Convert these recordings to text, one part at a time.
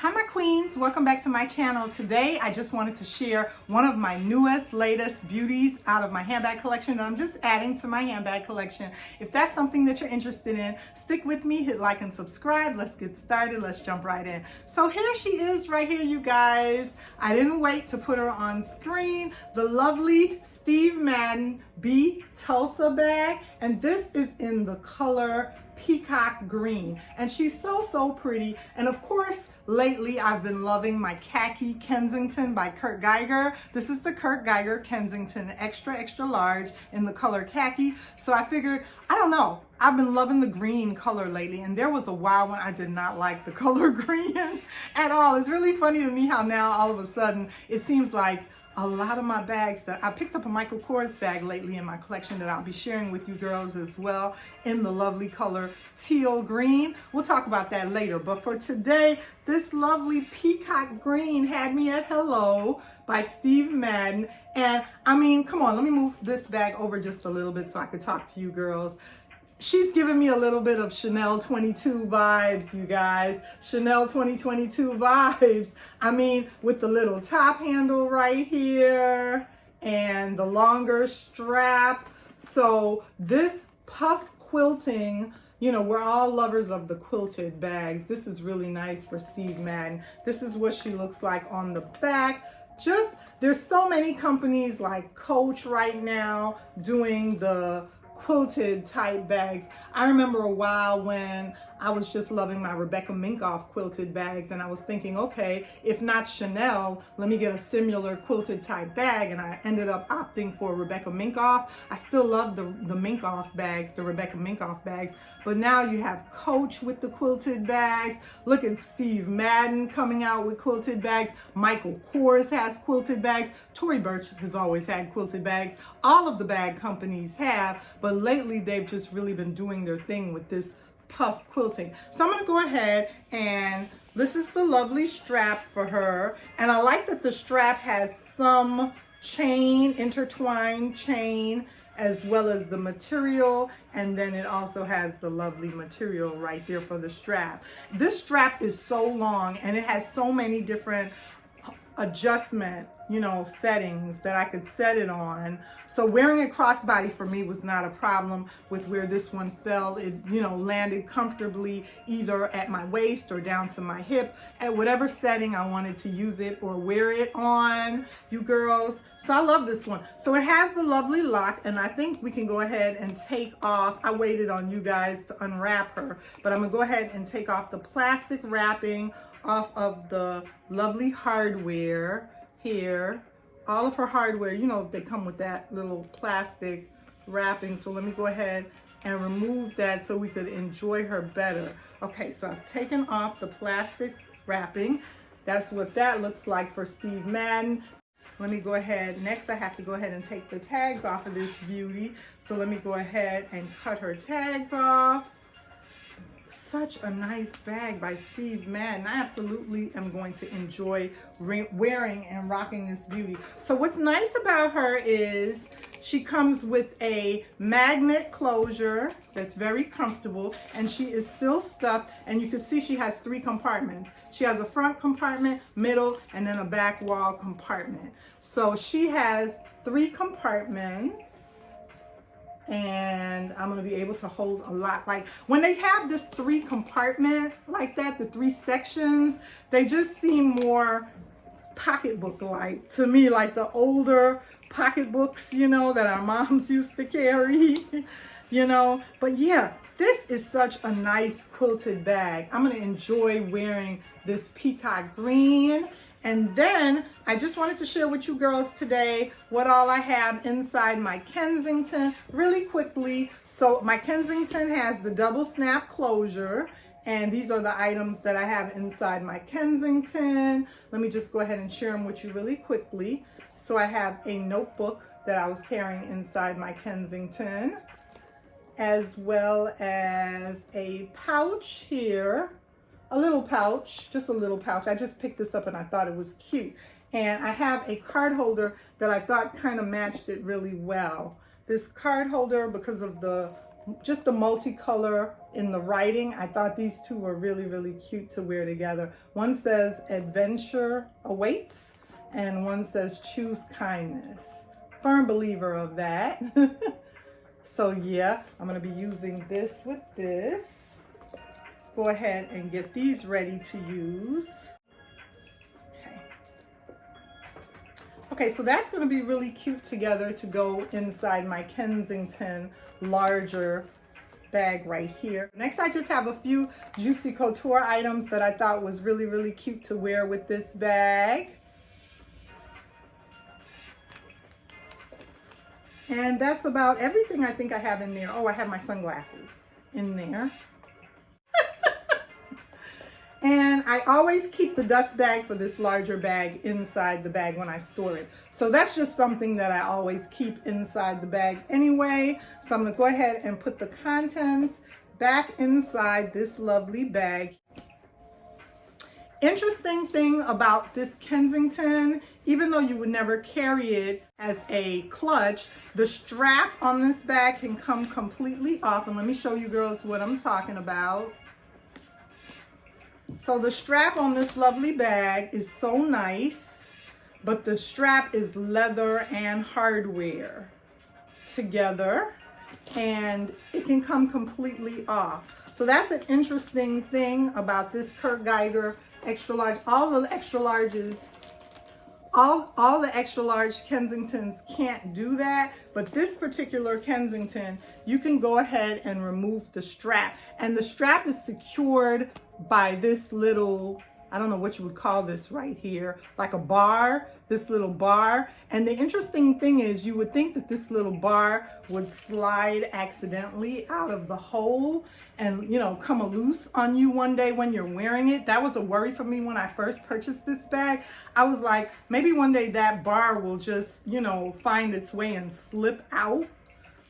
Hi my queens, welcome back to my channel. Today I just wanted to share one of my newest, latest beauties out of my handbag collection that I'm just adding to my handbag collection. If that's something that you're interested in, stick with me, hit like and subscribe. Let's get started, let's jump right in. So here she is right here, you guys. I didn't wait to put her on screen. The lovely Steve Madden BTulsa bag, and this is in the color peacock green, and she's so pretty. And of course, lately I've been loving my khaki Kensington by Geiger. This is the Geiger Kensington extra large in the color khaki. So I figured, I don't know, I've been loving the green color lately, and there was a while when I did not like the color green at all. It's really funny to me how now all of a sudden it seems like a lot of my bags that I picked up a Michael Kors bag lately in my collection that I'll be sharing with you girls as well in the lovely color teal green. We'll talk about that later, but for today, this lovely peacock green had me at hello by Steve Madden. And I mean, come on, let me move this bag over just a little bit so I could talk to you girls. She's giving me a little bit of Chanel 22 vibes, you guys. Chanel 2022 vibes. I mean, with the little top handle right here and the longer strap. So this puff quilting, you know, we're all lovers of the quilted bags. This is really nice for Steve Madden. This is what she looks like on the back. There's so many companies like Coach right now doing the quilted type bags. I remember a while when I was just loving my Rebecca Minkoff quilted bags, and I was thinking, okay, if not Chanel, let me get a similar quilted type bag, and I ended up opting for Rebecca Minkoff. I still love the Minkoff bags, the Rebecca Minkoff bags, but now you have Coach with the quilted bags. Look at Steve Madden coming out with quilted bags. Michael Kors has quilted bags. Tory Burch has always had quilted bags. All of the bag companies have, but lately they've just really been doing their thing with this puff quilting. So I'm going to go ahead, and this is the lovely strap for her, and I like that the strap has some chain, intertwined chain, as well as the material, and then it also has the lovely material right there for the strap. This strap is so long, and it has so many different adjustment, you know, settings that I could set it on. So wearing a crossbody for me was not a problem with where this one fell. It, you know, landed comfortably either at my waist or down to my hip, at whatever setting I wanted to use it or wear it on, you girls. So I love this one. So it has the lovely lock, and I think we can go ahead and take off. I waited on you guys to unwrap her, but I'm gonna go ahead and take off the plastic wrapping off of the lovely hardware here. All of her hardware, you know, they come with that little plastic wrapping. So let me go ahead and remove that so we could enjoy her better. Okay, so I've taken off the plastic wrapping. That's what that looks like for Steve Madden. Let me go ahead. Next, I have to go ahead and take the tags off of this beauty. So let me go ahead and cut her tags off. Such a nice bag by Steve Madden. I absolutely am going to enjoy wearing and rocking this beauty. So what's nice about her is she comes with a magnet closure that's very comfortable, and she is still stuffed, and you can see she has 3 compartments. She has a front compartment, middle, and then a back wall compartment. So she has 3 compartments. And I'm going to be able to hold a lot. Like when they have this 3 compartment like that, the 3 sections, they just seem more pocketbook-like to me, like the older pocketbooks, you know, that our moms used to carry, you know. But yeah, this is such a nice quilted bag. I'm going to enjoy wearing this peacock green. And then I just wanted to share with you girls today what all I have inside my Kensington really quickly. So my Kensington has the double snap closure, and these are the items that I have inside my Kensington. Let me just go ahead and share them with you really quickly. So I have a notebook that I was carrying inside my Kensington, as well as a pouch here. A little pouch, just a little pouch. I just picked this up and I thought it was cute. And I have a card holder that I thought kind of matched it really well. This card holder, because of the just the multicolor in the writing. I thought these two were really, really cute to wear together. One says adventure awaits and one says choose kindness. Firm believer of that. So yeah, I'm gonna be using this with this. Let's go ahead and get these ready to use. Okay, so that's going to be really cute together to go inside my Kensington larger bag right here. Next, I just have a few Juicy Couture items that I thought was really, really cute to wear with this bag. And that's about everything I think I have in there. Oh, I have my sunglasses in there. And I always keep the dust bag for this larger bag inside the bag when I store it. So that's just something that I always keep inside the bag anyway. So I'm gonna go ahead and put the contents back inside this lovely bag. Interesting thing about this Kensington, even though you would never carry it as a clutch, the strap on this bag can come completely off. And let me show you girls what I'm talking about. So the strap on this lovely bag is so nice, but the strap is leather and hardware together, and it can come completely off. So that's an interesting thing about this Kurt Geiger extra large. All the extra larges, all the extra large Kensingtons can't do that, but this particular Kensington, you can go ahead and remove the strap, and the strap is secured by this little, I don't know what you would call this right here, like a bar, this little bar. And the interesting thing is, you would think that this little bar would slide accidentally out of the hole and, you know, come loose on you one day when you're wearing it. That was a worry for me when I first purchased this bag. I was like, maybe one day that bar will just, you know, find its way and slip out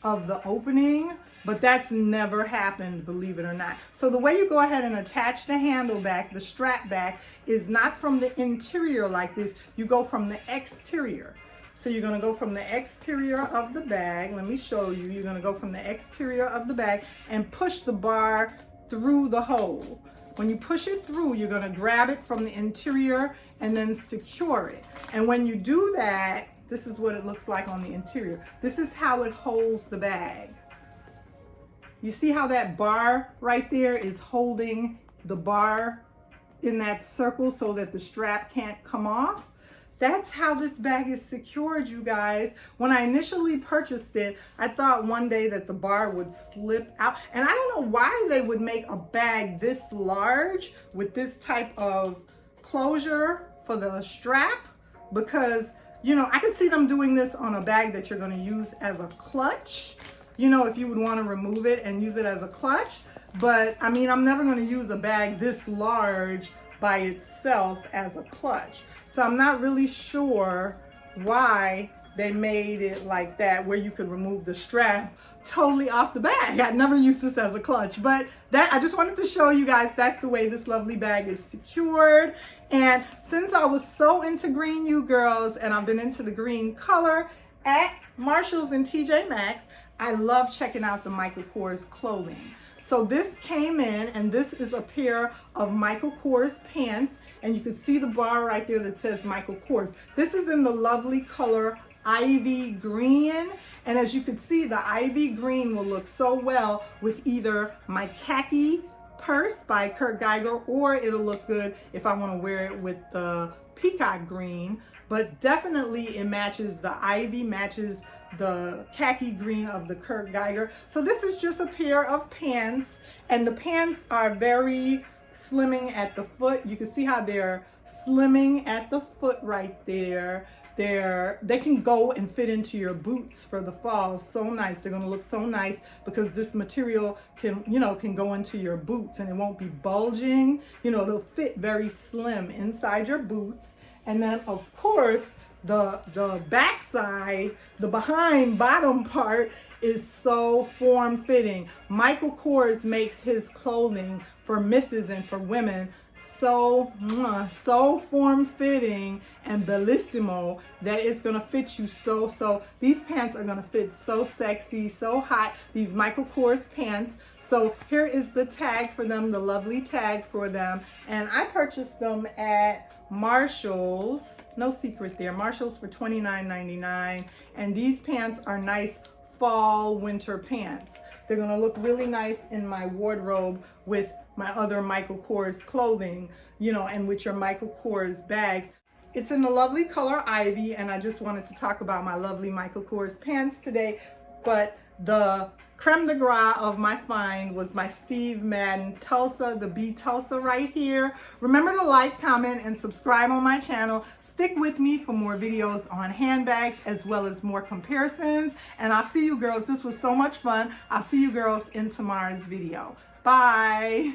of the opening. But that's never happened, believe it or not. So the way you go ahead and attach the handle back, the strap back, is not from the interior like this. You go from the exterior. So you're gonna go from the exterior of the bag. Let me show you. You're gonna go from the exterior of the bag and push the bar through the hole. When you push it through, you're gonna grab it from the interior and then secure it. And when you do that, this is what it looks like on the interior. This is how it holds the bag. You see how that bar right there is holding the bar in that circle so that the strap can't come off? That's how this bag is secured, you guys. When I initially purchased it, I thought one day that the bar would slip out. And I don't know why they would make a bag this large with this type of closure for the strap, because, you know, I could see them doing this on a bag that you're gonna use as a clutch. You know, if you would want to remove it and use it as a clutch. But I mean, I'm never going to use a bag this large by itself as a clutch. So I'm not really sure why they made it like that, where you could remove the strap totally off the bag. I'd never used this as a clutch, but that, I just wanted to show you guys that's the way this lovely bag is secured. And since I was so into green, you girls, and I've been into the green color at Marshalls and TJ Maxx, I love checking out the Michael Kors clothing. So this came in, and this is a pair of Michael Kors pants, and you can see the bar right there that says Michael Kors. This is in the lovely color ivy green, and as you can see, the ivy green will look so well with either my khaki purse by Kurt Geiger, or it'll look good if I want to wear it with the peacock green. But definitely it matches, the ivy matches the khaki green of the Kurt Geiger. So this is just a pair of pants, and the pants are very slimming at the foot. You can see how they're slimming at the foot right there. They can go and fit into your boots for the fall. So nice. They're going to look so nice because this material can, you know, can go into your boots and it won't be bulging. You know, it'll fit very slim inside your boots. And then of course, the back side, the behind bottom part is so form-fitting. Michael Kors makes his clothing for misses and for women so form-fitting and bellissimo that it's gonna fit you so. These pants are gonna fit so sexy, so hot. These Michael Kors pants. So here is the tag for them, the lovely tag for them. And I purchased them at Marshall's. No secret there. Marshall's for $29.99. And these pants are nice fall winter pants. They're gonna look really nice in my wardrobe with my other Michael Kors clothing, you know, and with your Michael Kors bags. It's in the lovely color ivy, and I just wanted to talk about my lovely Michael Kors pants today. But the creme de grace of my find was my Steve Madden Tulsa, the BTulsa right here. Remember to like, comment, and subscribe on my channel. Stick with me for more videos on handbags as well as more comparisons. And I'll see you girls. This was so much fun. I'll see you girls in tomorrow's video. Bye.